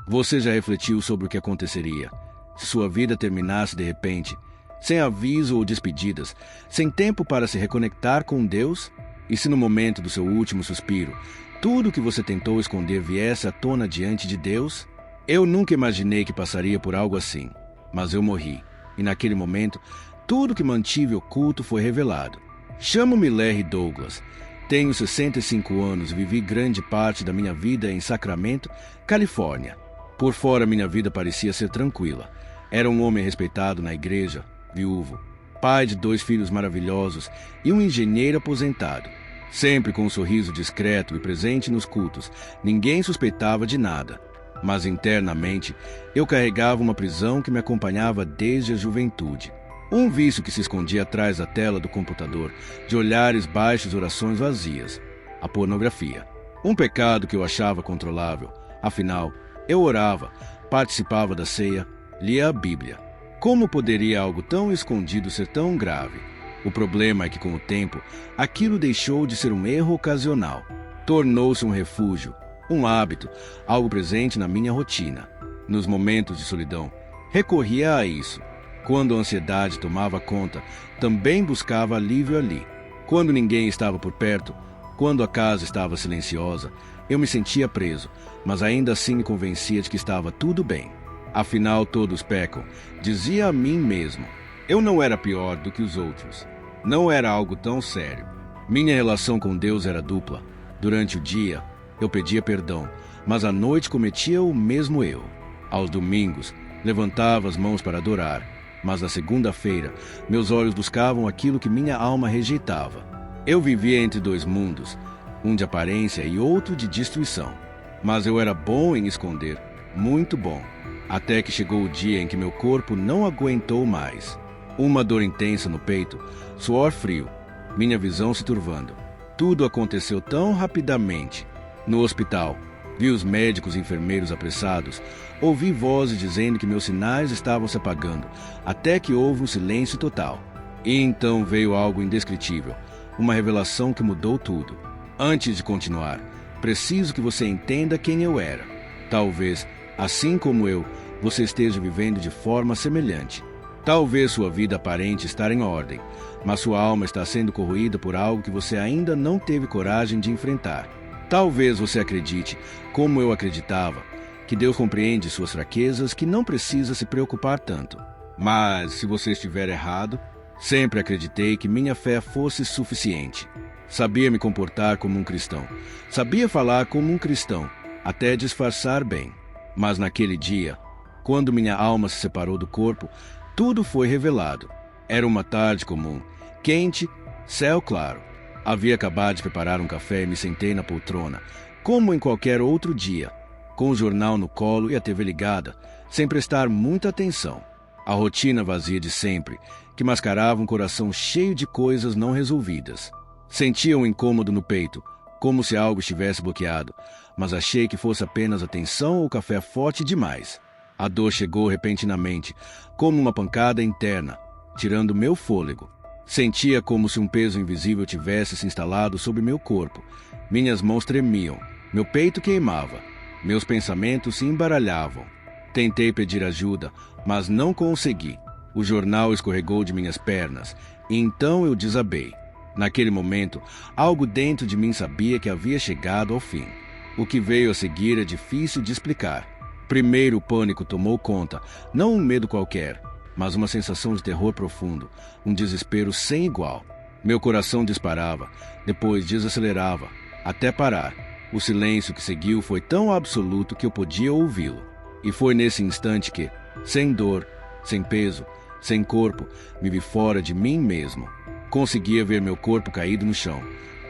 Você já refletiu sobre o que aconteceria se sua vida terminasse de repente, sem aviso ou despedidas, sem tempo para se reconectar com Deus? E se no momento do seu último suspiro, tudo o que você tentou esconder viesse à tona diante de Deus? Eu nunca imaginei que passaria por algo assim, mas eu morri. E naquele momento, tudo que mantive oculto foi revelado. Chamo-me Larry Douglas. Tenho 65 anos e vivi grande parte da minha vida em Sacramento, Califórnia. Por fora, minha vida parecia ser tranquila. Era um homem respeitado na igreja, viúvo, pai de 2 filhos maravilhosos e um engenheiro aposentado. Sempre com um sorriso discreto e presente nos cultos, ninguém suspeitava de nada. Mas internamente, eu carregava uma prisão que me acompanhava desde a juventude. Um vício que se escondia atrás da tela do computador, de olhares baixos e orações vazias. A pornografia. Um pecado que eu achava controlável. Afinal, eu orava, participava da ceia, lia a Bíblia. Como poderia algo tão escondido ser tão grave? O problema é que, com o tempo, aquilo deixou de ser um erro ocasional. Tornou-se um refúgio, um hábito, algo presente na minha rotina. Nos momentos de solidão, recorria a isso. Quando a ansiedade tomava conta, também buscava alívio ali. Quando ninguém estava por perto, quando a casa estava silenciosa, eu me sentia preso, mas ainda assim me convencia de que estava tudo bem. Afinal, todos pecam, dizia a mim mesmo. Eu não era pior do que os outros. Não era algo tão sério. Minha relação com Deus era dupla. Durante o dia, eu pedia perdão, mas à noite cometia o mesmo erro. Aos domingos, levantava as mãos para adorar, mas na segunda-feira, meus olhos buscavam aquilo que minha alma rejeitava. Eu vivia entre 2 mundos, um de aparência e outro de destruição. Mas eu era bom em esconder, muito bom. Até que chegou o dia em que meu corpo não aguentou mais. Uma dor intensa no peito, suor frio, minha visão se turvando. Tudo aconteceu tão rapidamente. No hospital, vi os médicos e enfermeiros apressados, ouvi vozes dizendo que meus sinais estavam se apagando, até que houve um silêncio total. E então veio algo indescritível, uma revelação que mudou tudo. Antes de continuar, preciso que você entenda quem eu era. Talvez, assim como eu, você esteja vivendo de forma semelhante. Talvez sua vida aparente estar em ordem, mas sua alma está sendo corroída por algo que você ainda não teve coragem de enfrentar. Talvez você acredite, como eu acreditava, que Deus compreende suas fraquezas, que não precisa se preocupar tanto. Mas, se você estiver errado, sempre acreditei que minha fé fosse suficiente. Sabia me comportar como um cristão. Sabia falar como um cristão, até disfarçar bem. Mas naquele dia, quando minha alma se separou do corpo, tudo foi revelado. Era uma tarde comum, quente, céu claro. Havia acabado de preparar um café e me sentei na poltrona, como em qualquer outro dia, com o jornal no colo e a TV ligada, sem prestar muita atenção. A rotina vazia de sempre, que mascarava um coração cheio de coisas não resolvidas. Sentia um incômodo no peito, como se algo estivesse bloqueado, mas achei que fosse apenas a tensão ou o café forte demais. A dor chegou repentinamente, como uma pancada interna, tirando meu fôlego. Sentia como se um peso invisível tivesse se instalado sobre meu corpo. Minhas mãos tremiam, meu peito queimava, meus pensamentos se embaralhavam. Tentei pedir ajuda, mas não consegui. O jornal escorregou de minhas pernas, e então eu desabei. Naquele momento, algo dentro de mim sabia que havia chegado ao fim. O que veio a seguir é difícil de explicar. Primeiro o pânico tomou conta, não um medo qualquer, mas uma sensação de terror profundo, um desespero sem igual. Meu coração disparava, depois desacelerava, até parar. O silêncio que seguiu foi tão absoluto que eu podia ouvi-lo. E foi nesse instante que, sem dor, sem peso, sem corpo, me vi fora de mim mesmo. Conseguia ver meu corpo caído no chão,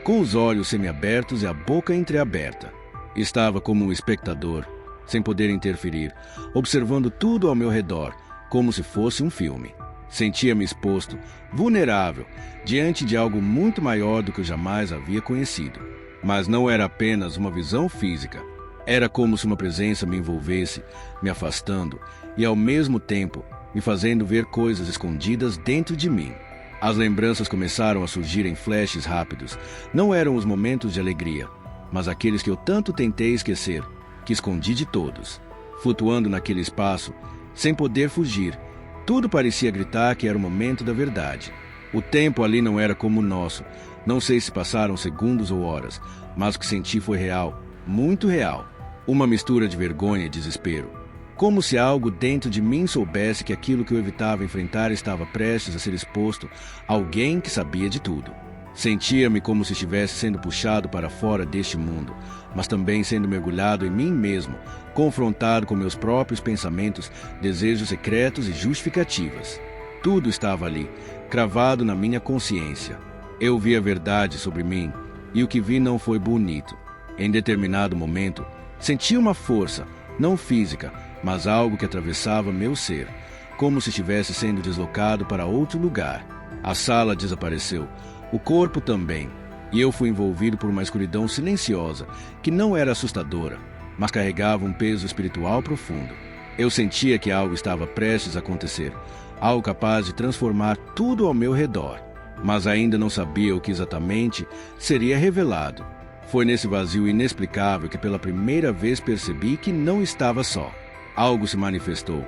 com os olhos semiabertos e a boca entreaberta. Estava como um espectador, sem poder interferir, observando tudo ao meu redor, como se fosse um filme. Sentia-me exposto, vulnerável, diante de algo muito maior do que eu jamais havia conhecido. Mas não era apenas uma visão física. Era como se uma presença me envolvesse, me afastando e, ao mesmo tempo, me fazendo ver coisas escondidas dentro de mim. As lembranças começaram a surgir em flashes rápidos. Não eram os momentos de alegria, mas aqueles que eu tanto tentei esquecer, que escondi de todos. flutuando naquele espaço, sem poder fugir. Tudo parecia gritar que era o momento da verdade. O tempo ali não era como o nosso. Não sei se passaram segundos ou horas, mas o que senti foi real, muito real. Uma mistura de vergonha e desespero. Como se algo dentro de mim soubesse que aquilo que eu evitava enfrentar estava prestes a ser exposto a alguém que sabia de tudo. Sentia-me como se estivesse sendo puxado para fora deste mundo, mas também sendo mergulhado em mim mesmo, confrontado com meus próprios pensamentos, desejos secretos e justificativas. Tudo estava ali, cravado na minha consciência. Eu vi a verdade sobre mim, e o que vi não foi bonito. Em determinado momento, senti uma força, não física, mas algo que atravessava meu ser, como se estivesse sendo deslocado para outro lugar. A sala desapareceu, o corpo também, e eu fui envolvido por uma escuridão silenciosa, que não era assustadora, mas carregava um peso espiritual profundo. Eu sentia que algo estava prestes a acontecer, algo capaz de transformar tudo ao meu redor, mas ainda não sabia o que exatamente seria revelado. Foi nesse vazio inexplicável que pela primeira vez percebi que não estava só. Algo se manifestou,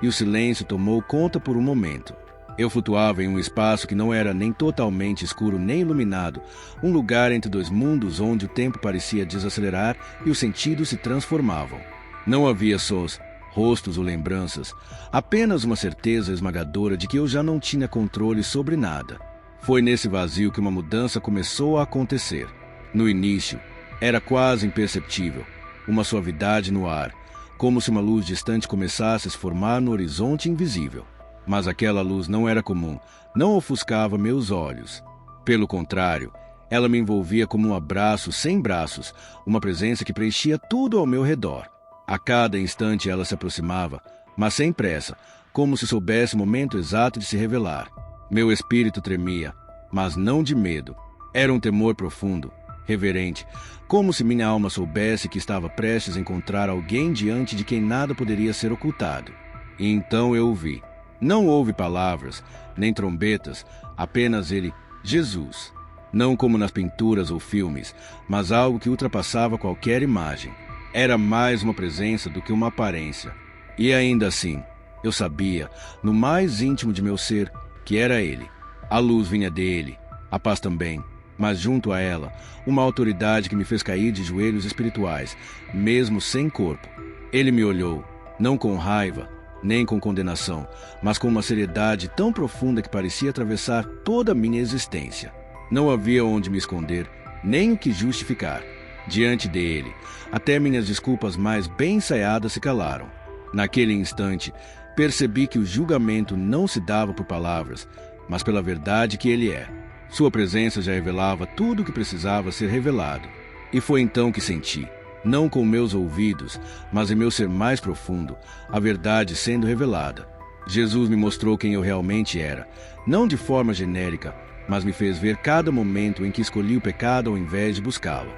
e o silêncio tomou conta por um momento. Eu flutuava em um espaço que não era nem totalmente escuro nem iluminado, um lugar entre dois mundos onde o tempo parecia desacelerar e os sentidos se transformavam. Não havia sons, rostos ou lembranças, apenas uma certeza esmagadora de que eu já não tinha controle sobre nada. Foi nesse vazio que uma mudança começou a acontecer. No início, era quase imperceptível, uma suavidade no ar, como se uma luz distante começasse a se formar no horizonte invisível. Mas aquela luz não era comum, não ofuscava meus olhos. Pelo contrário, ela me envolvia como um abraço sem braços, uma presença que preenchia tudo ao meu redor. A cada instante ela se aproximava, mas sem pressa, como se soubesse o momento exato de se revelar. Meu espírito tremia, mas não de medo. Era um temor profundo, reverente, como se minha alma soubesse que estava prestes a encontrar alguém diante de quem nada poderia ser ocultado. E então eu o vi. Não houve palavras, nem trombetas, apenas ele, Jesus. Não como nas pinturas ou filmes, mas algo que ultrapassava qualquer imagem. Era mais uma presença do que uma aparência. E ainda assim, eu sabia, no mais íntimo de meu ser, que era ele. A luz vinha dele, a paz também, mas junto a ela, uma autoridade que me fez cair de joelhos espirituais, mesmo sem corpo. Ele me olhou, não com raiva, nem com condenação, mas com uma seriedade tão profunda que parecia atravessar toda a minha existência. Não havia onde me esconder, nem o que justificar. Diante dele, até minhas desculpas mais bem ensaiadas se calaram. Naquele instante, percebi que o julgamento não se dava por palavras, mas pela verdade que ele é. Sua presença já revelava tudo o que precisava ser revelado. E foi então que senti, não com meus ouvidos, mas em meu ser mais profundo, a verdade sendo revelada. Jesus me mostrou quem eu realmente era, não de forma genérica, mas me fez ver cada momento em que escolhi o pecado ao invés de buscá-lo.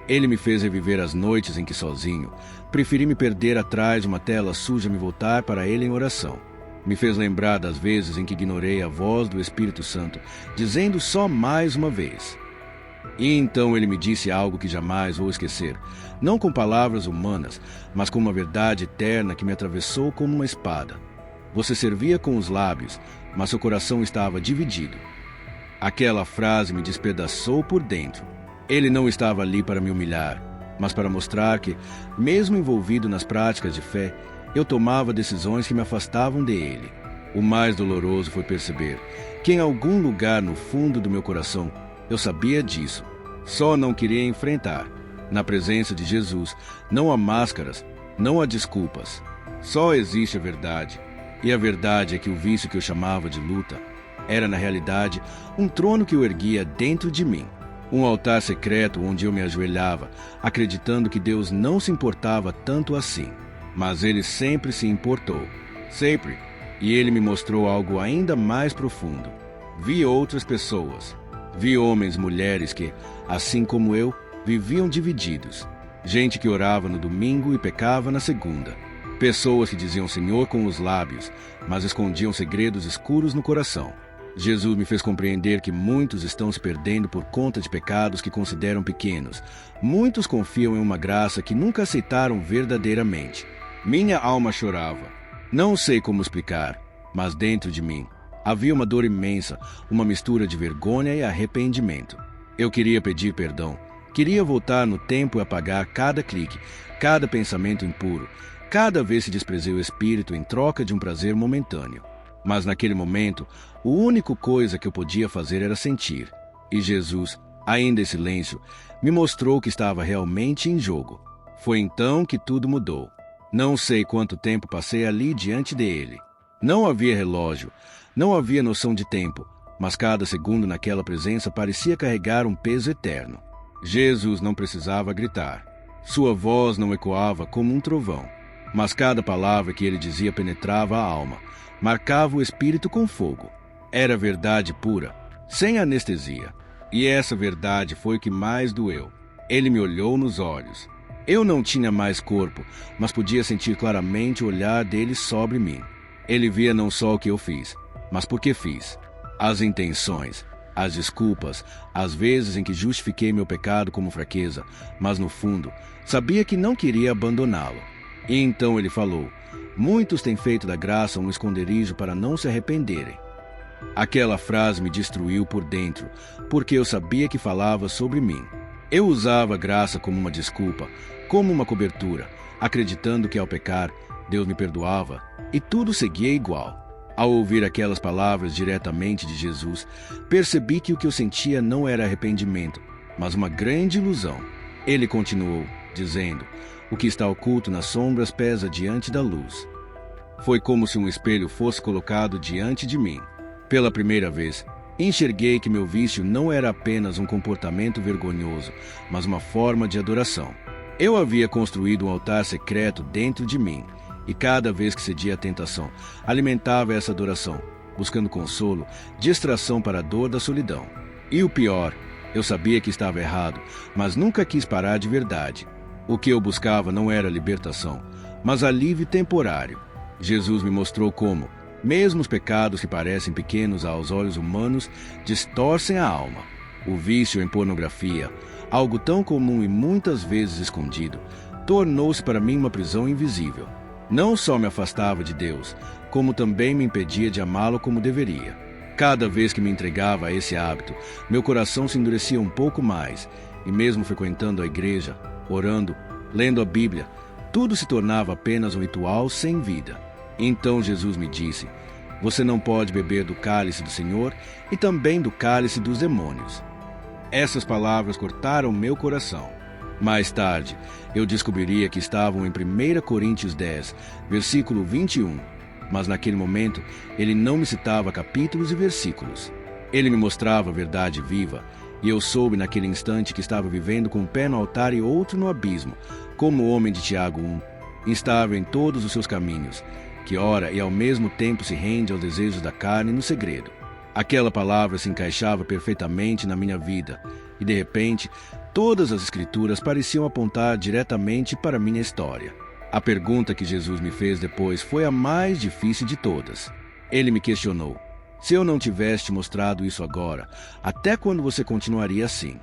Ele me fez reviver as noites em que sozinho, preferi me perder atrás de uma tela suja e me voltar para ele em oração. Me fez lembrar das vezes em que ignorei a voz do Espírito Santo, dizendo só mais uma vez. E então ele me disse algo que jamais vou esquecer, não com palavras humanas, mas com uma verdade eterna que me atravessou como uma espada. Você servia com os lábios, mas seu coração estava dividido. Aquela frase me despedaçou por dentro. Ele não estava ali para me humilhar, mas para mostrar que, mesmo envolvido nas práticas de fé, eu tomava decisões que me afastavam dele. O mais doloroso foi perceber que em algum lugar no fundo do meu coração eu sabia disso, só não queria enfrentar. Na presença de Jesus, não há máscaras, não há desculpas. Só existe a verdade. E a verdade é que o vício que eu chamava de luta era, na realidade, um trono que eu erguia dentro de mim. Um altar secreto onde eu me ajoelhava, acreditando que Deus não se importava tanto assim. Mas Ele sempre se importou. Sempre. E Ele me mostrou algo ainda mais profundo. Vi outras pessoas. Vi homens e mulheres que, assim como eu, viviam divididos. Gente que orava no domingo e pecava na segunda. Pessoas que diziam Senhor com os lábios, mas escondiam segredos escuros no coração. Jesus me fez compreender que muitos estão se perdendo por conta de pecados que consideram pequenos. Muitos confiam em uma graça que nunca aceitaram verdadeiramente. Minha alma chorava. Não sei como explicar, mas dentro de mim havia uma dor imensa, uma mistura de vergonha e arrependimento. Eu queria pedir perdão. Queria voltar no tempo e apagar cada clique, cada pensamento impuro, cada vez que desprezei o Espírito em troca de um prazer momentâneo. Mas naquele momento, a única coisa que eu podia fazer era sentir. E Jesus, ainda em silêncio, me mostrou que estava realmente em jogo. Foi então que tudo mudou. Não sei quanto tempo passei ali diante dele. Não havia relógio, não havia noção de tempo, mas cada segundo naquela presença parecia carregar um peso eterno. Jesus não precisava gritar. Sua voz não ecoava como um trovão, mas cada palavra que ele dizia penetrava a alma, marcava o espírito com fogo. Era verdade pura, sem anestesia. E essa verdade foi o que mais doeu. Ele me olhou nos olhos. Eu não tinha mais corpo, mas podia sentir claramente o olhar dele sobre mim. Ele via não só o que eu fiz, mas por que fiz. As intenções, as desculpas, as vezes em que justifiquei meu pecado como fraqueza, mas no fundo, sabia que não queria abandoná-lo. E então ele falou: muitos têm feito da graça um esconderijo para não se arrependerem. Aquela frase me destruiu por dentro, porque eu sabia que falava sobre mim. Eu usava a graça como uma desculpa, como uma cobertura, acreditando que ao pecar, Deus me perdoava e tudo seguia igual. Ao ouvir aquelas palavras diretamente de Jesus, percebi que o que eu sentia não era arrependimento, mas uma grande ilusão. Ele continuou, dizendo: o que está oculto nas sombras pesa diante da luz. Foi como se um espelho fosse colocado diante de mim. Pela primeira vez, enxerguei que meu vício não era apenas um comportamento vergonhoso, mas uma forma de adoração. Eu havia construído um altar secreto dentro de mim, e cada vez que cedia à tentação, alimentava essa adoração, buscando consolo, distração para a dor da solidão. E o pior, eu sabia que estava errado, mas nunca quis parar de verdade. O que eu buscava não era libertação, mas alívio temporário. Jesus me mostrou como, mesmo os pecados que parecem pequenos aos olhos humanos, distorcem a alma. O vício em pornografia, algo tão comum e muitas vezes escondido, tornou-se para mim uma prisão invisível. Não só me afastava de Deus, como também me impedia de amá-lo como deveria. Cada vez que me entregava a esse hábito, meu coração se endurecia um pouco mais, e mesmo frequentando a igreja, orando, lendo a Bíblia, tudo se tornava apenas um ritual sem vida. Então Jesus me disse: você não pode beber do cálice do Senhor e também do cálice dos demônios. Essas palavras cortaram meu coração. Mais tarde, eu descobriria que estavam em 1 Coríntios 10, versículo 21. Mas naquele momento, ele não me citava capítulos e versículos. Ele me mostrava a verdade viva, e eu soube naquele instante que estava vivendo com um pé no altar e outro no abismo, como o homem de Tiago 1, instável em todos os seus caminhos, que ora e ao mesmo tempo se rende aos desejos da carne no segredo. Aquela palavra se encaixava perfeitamente na minha vida, e de repente, todas as escrituras pareciam apontar diretamente para minha história. A pergunta que Jesus me fez depois foi a mais difícil de todas. Ele me questionou: se eu não tivesse te mostrado isso agora, até quando você continuaria assim?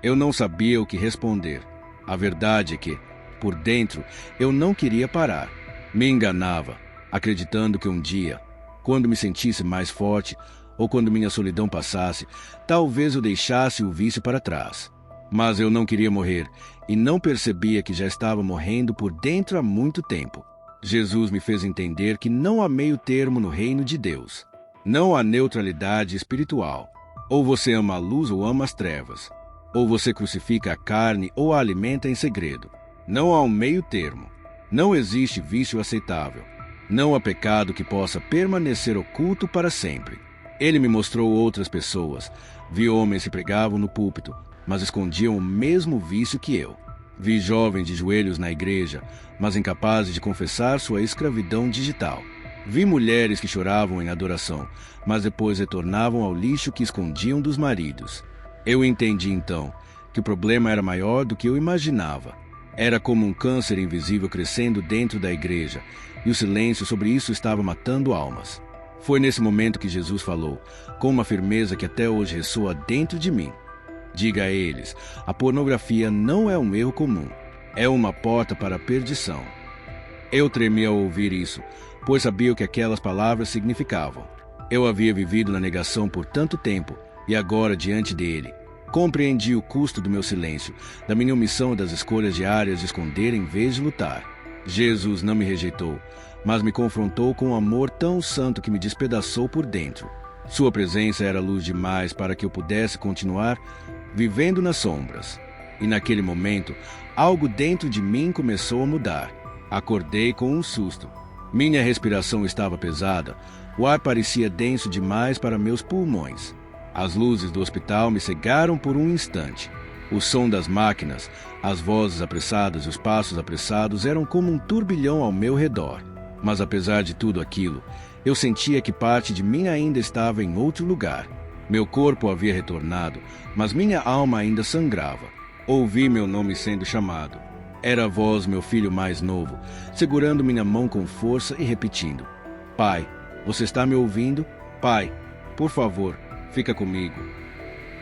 Eu não sabia o que responder. A verdade é que, por dentro, eu não queria parar. Me enganava, acreditando que um dia, quando me sentisse mais forte, ou quando minha solidão passasse, talvez eu deixasse o vício para trás. Mas eu não queria morrer, e não percebia que já estava morrendo por dentro há muito tempo. Jesus me fez entender que não há meio termo no reino de Deus. Não há neutralidade espiritual. Ou você ama a luz ou ama as trevas. Ou você crucifica a carne ou a alimenta em segredo. Não há um meio termo. Não existe vício aceitável. Não há pecado que possa permanecer oculto para sempre. Ele me mostrou outras pessoas. Vi homens que pregavam no púlpito, mas escondiam o mesmo vício que eu. Vi jovens de joelhos na igreja, mas incapazes de confessar sua escravidão digital. Vi mulheres que choravam em adoração, mas depois retornavam ao lixo que escondiam dos maridos. Eu entendi então que o problema era maior do que eu imaginava. Era como um câncer invisível crescendo dentro da igreja, e o silêncio sobre isso estava matando almas. Foi nesse momento que Jesus falou, com uma firmeza que até hoje ressoa dentro de mim: diga a eles, a pornografia não é um erro comum, é uma porta para a perdição. Eu tremi ao ouvir isso, pois sabia o que aquelas palavras significavam. Eu havia vivido na negação por tanto tempo, e agora, diante dele, compreendi o custo do meu silêncio, da minha omissão das escolhas diárias de esconder em vez de lutar. Jesus não me rejeitou, mas me confrontou com um amor tão santo que me despedaçou por dentro. Sua presença era luz demais para que eu pudesse continuar vivendo nas sombras. E naquele momento, algo dentro de mim começou a mudar. Acordei com um susto. Minha respiração estava pesada, o ar parecia denso demais para meus pulmões. As luzes do hospital me cegaram por um instante. O som das máquinas, as vozes apressadas e os passos apressados eram como um turbilhão ao meu redor. Mas apesar de tudo aquilo, eu sentia que parte de mim ainda estava em outro lugar. Meu corpo havia retornado, mas minha alma ainda sangrava. Ouvi meu nome sendo chamado. Era a voz do meu filho mais novo, segurando minha mão com força e repetindo: Pai, você está me ouvindo? Pai, por favor, fica comigo.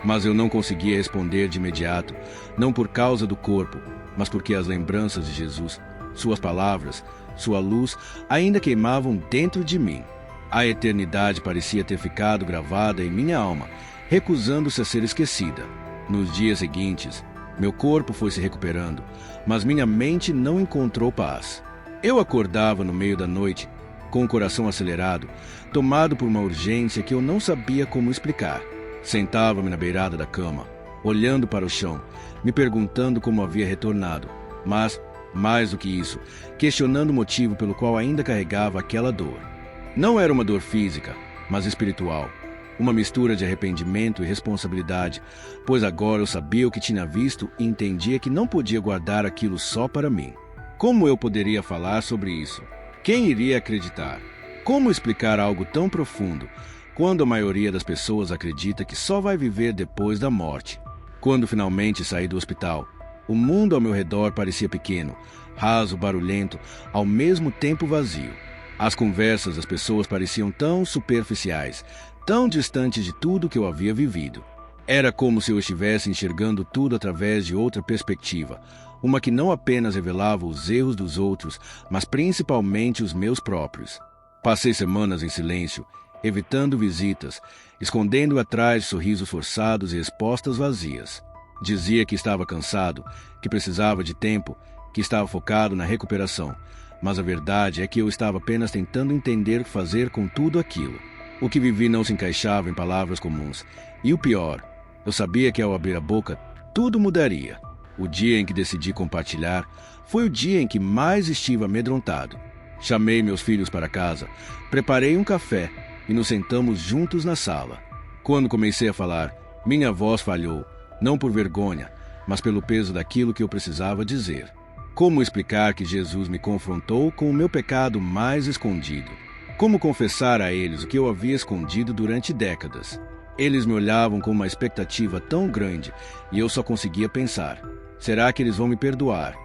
Mas eu não conseguia responder de imediato, não por causa do corpo, mas porque as lembranças de Jesus, suas palavras, sua luz, ainda queimavam dentro de mim. A eternidade parecia ter ficado gravada em minha alma, recusando-se a ser esquecida. Nos dias seguintes, meu corpo foi se recuperando, mas minha mente não encontrou paz. Eu acordava no meio da noite, com o coração acelerado, tomado por uma urgência que eu não sabia como explicar. Sentava-me na beirada da cama, olhando para o chão, me perguntando como havia retornado, mas, mais do que isso, questionando o motivo pelo qual ainda carregava aquela dor. Não era uma dor física, mas espiritual. Uma mistura de arrependimento e responsabilidade, pois agora eu sabia o que tinha visto e entendia que não podia guardar aquilo só para mim. Como eu poderia falar sobre isso? Quem iria acreditar? Como explicar algo tão profundo, quando a maioria das pessoas acredita que só vai viver depois da morte? Quando finalmente saí do hospital, o mundo ao meu redor parecia pequeno, raso, barulhento, ao mesmo tempo vazio. As conversas das pessoas pareciam tão superficiais, tão distantes de tudo que eu havia vivido. Era como se eu estivesse enxergando tudo através de outra perspectiva, uma que não apenas revelava os erros dos outros, mas principalmente os meus próprios. Passei semanas em silêncio, evitando visitas, escondendo atrás de sorrisos forçados e respostas vazias. Dizia que estava cansado, que precisava de tempo, que estava focado na recuperação, mas a verdade é que eu estava apenas tentando entender o que fazer com tudo aquilo. O que vivi não se encaixava em palavras comuns, e o pior, eu sabia que ao abrir a boca, tudo mudaria. O dia em que decidi compartilhar foi o dia em que mais estive amedrontado. Chamei meus filhos para casa, preparei um café e nos sentamos juntos na sala. Quando comecei a falar, minha voz falhou, não por vergonha, mas pelo peso daquilo que eu precisava dizer. Como explicar que Jesus me confrontou com o meu pecado mais escondido? Como confessar a eles o que eu havia escondido durante décadas? Eles me olhavam com uma expectativa tão grande e eu só conseguia pensar: será que eles vão me perdoar?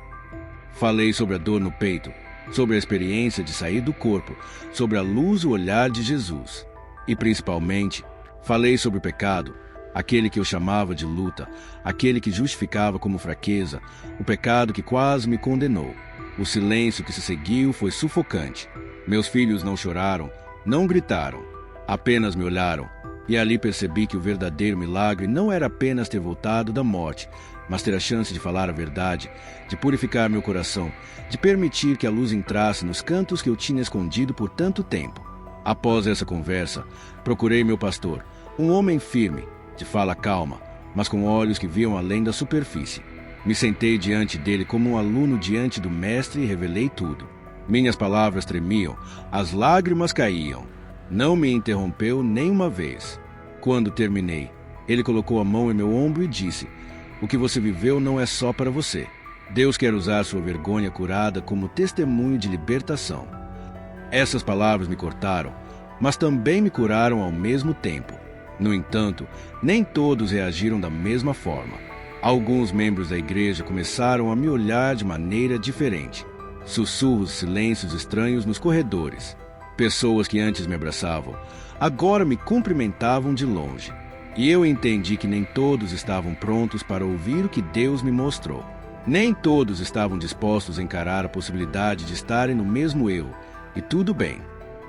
Falei sobre a dor no peito, sobre a experiência de sair do corpo, sobre a luz e o olhar de Jesus. E principalmente, falei sobre o pecado, aquele que eu chamava de luta, aquele que justificava como fraqueza, o pecado que quase me condenou. O silêncio que se seguiu foi sufocante. Meus filhos não choraram, não gritaram, apenas me olharam, e ali percebi que o verdadeiro milagre não era apenas ter voltado da morte, mas ter a chance de falar a verdade, de purificar meu coração, de permitir que a luz entrasse nos cantos que eu tinha escondido por tanto tempo. Após essa conversa, procurei meu pastor, um homem firme, de fala calma, mas com olhos que viam além da superfície. Me sentei diante dele como um aluno diante do mestre e revelei tudo. Minhas palavras tremiam, as lágrimas caíam. Não me interrompeu nem uma vez. Quando terminei, ele colocou a mão em meu ombro e disse: o que você viveu não é só para você. Deus quer usar sua vergonha curada como testemunho de libertação. Essas palavras me cortaram, mas também me curaram ao mesmo tempo. No entanto, nem todos reagiram da mesma forma. Alguns membros da igreja começaram a me olhar de maneira diferente. Sussurros, silêncios estranhos nos corredores. Pessoas que antes me abraçavam, agora me cumprimentavam de longe. E eu entendi que nem todos estavam prontos para ouvir o que Deus me mostrou. Nem todos estavam dispostos a encarar a possibilidade de estarem no mesmo erro, e tudo bem,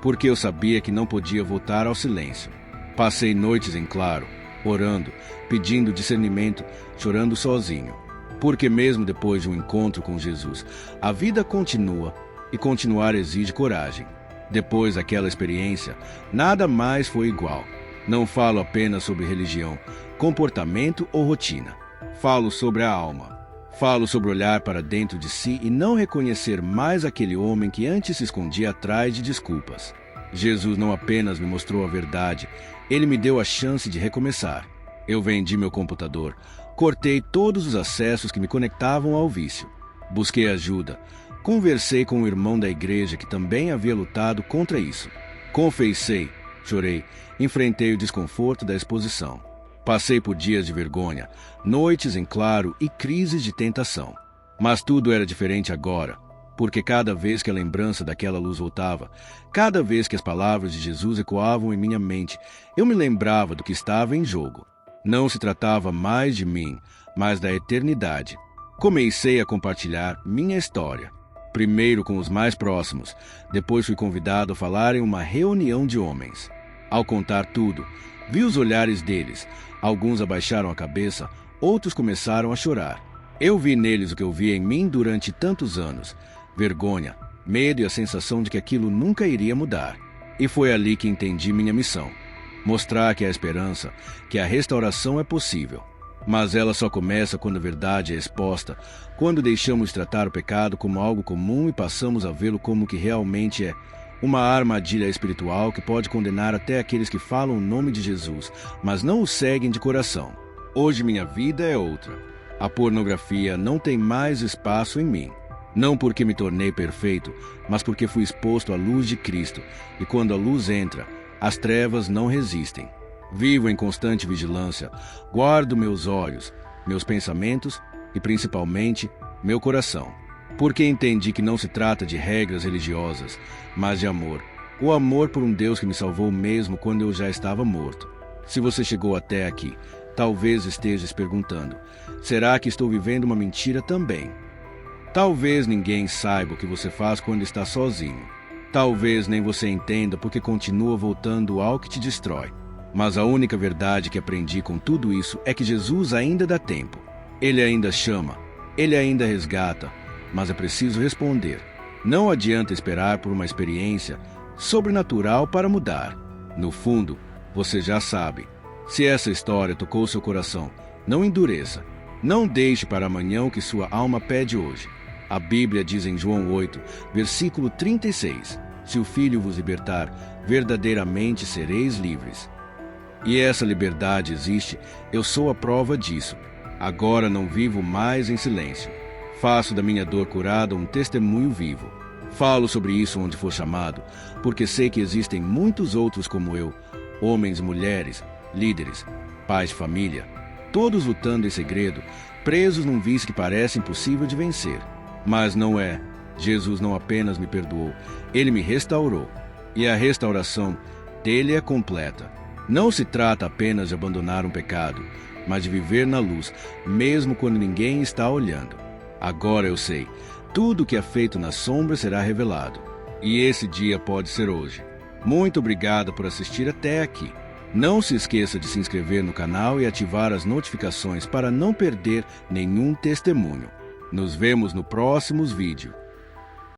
porque eu sabia que não podia voltar ao silêncio. Passei noites em claro, orando, pedindo discernimento, chorando sozinho. Porque mesmo depois de um encontro com Jesus, a vida continua, e continuar exige coragem. Depois daquela experiência, nada mais foi igual. Não falo apenas sobre religião, comportamento ou rotina. Falo sobre a alma. Falo sobre olhar para dentro de si e não reconhecer mais aquele homem que antes se escondia atrás de desculpas. Jesus não apenas me mostrou a verdade, ele me deu a chance de recomeçar. Eu vendi meu computador, cortei todos os acessos que me conectavam ao vício. Busquei ajuda, conversei com um irmão da igreja que também havia lutado contra isso. Confessei, chorei, enfrentei o desconforto da exposição. Passei por dias de vergonha, noites em claro e crises de tentação. Mas tudo era diferente agora, porque cada vez que a lembrança daquela luz voltava, cada vez que as palavras de Jesus ecoavam em minha mente, eu me lembrava do que estava em jogo. Não se tratava mais de mim, mas da eternidade. Comecei a compartilhar minha história. Primeiro com os mais próximos, depois fui convidado a falar em uma reunião de homens. Ao contar tudo, vi os olhares deles. Alguns abaixaram a cabeça, outros começaram a chorar. Eu vi neles o que eu via em mim durante tantos anos: vergonha, medo e a sensação de que aquilo nunca iria mudar. E foi ali que entendi minha missão: mostrar que há esperança, que a restauração é possível. Mas ela só começa quando a verdade é exposta, quando deixamos de tratar o pecado como algo comum e passamos a vê-lo como o que realmente é: uma armadilha espiritual que pode condenar até aqueles que falam o nome de Jesus, mas não o seguem de coração. Hoje minha vida é outra. A pornografia não tem mais espaço em mim. Não porque me tornei perfeito, mas porque fui exposto à luz de Cristo, e quando a luz entra, as trevas não resistem. Vivo em constante vigilância, guardo meus olhos, meus pensamentos e, principalmente, meu coração. Porque entendi que não se trata de regras religiosas, mas de amor. O amor por um Deus que me salvou mesmo quando eu já estava morto. Se você chegou até aqui, talvez esteja se perguntando: será que estou vivendo uma mentira também? Talvez ninguém saiba o que você faz quando está sozinho. Talvez nem você entenda porque continua voltando ao que te destrói. Mas a única verdade que aprendi com tudo isso é que Jesus ainda dá tempo. Ele ainda chama, ele ainda resgata, mas é preciso responder. Não adianta esperar por uma experiência sobrenatural para mudar. No fundo, você já sabe. Se essa história tocou seu coração, não endureça. Não deixe para amanhã o que sua alma pede hoje. A Bíblia diz em João 8, versículo 36, se o Filho vos libertar, verdadeiramente sereis livres. E essa liberdade existe, eu sou a prova disso. Agora não vivo mais em silêncio. Faço da minha dor curada um testemunho vivo. Falo sobre isso onde for chamado, porque sei que existem muitos outros como eu, homens e mulheres, líderes, pais de família, todos lutando em segredo, presos num vício que parece impossível de vencer. Mas não é. Jesus não apenas me perdoou, ele me restaurou. E a restauração dele é completa. Não se trata apenas de abandonar um pecado, mas de viver na luz, mesmo quando ninguém está olhando. Agora eu sei, tudo que é feito na sombra será revelado. E esse dia pode ser hoje. Muito obrigado por assistir até aqui. Não se esqueça de se inscrever no canal e ativar as notificações para não perder nenhum testemunho. Nos vemos no próximo vídeo.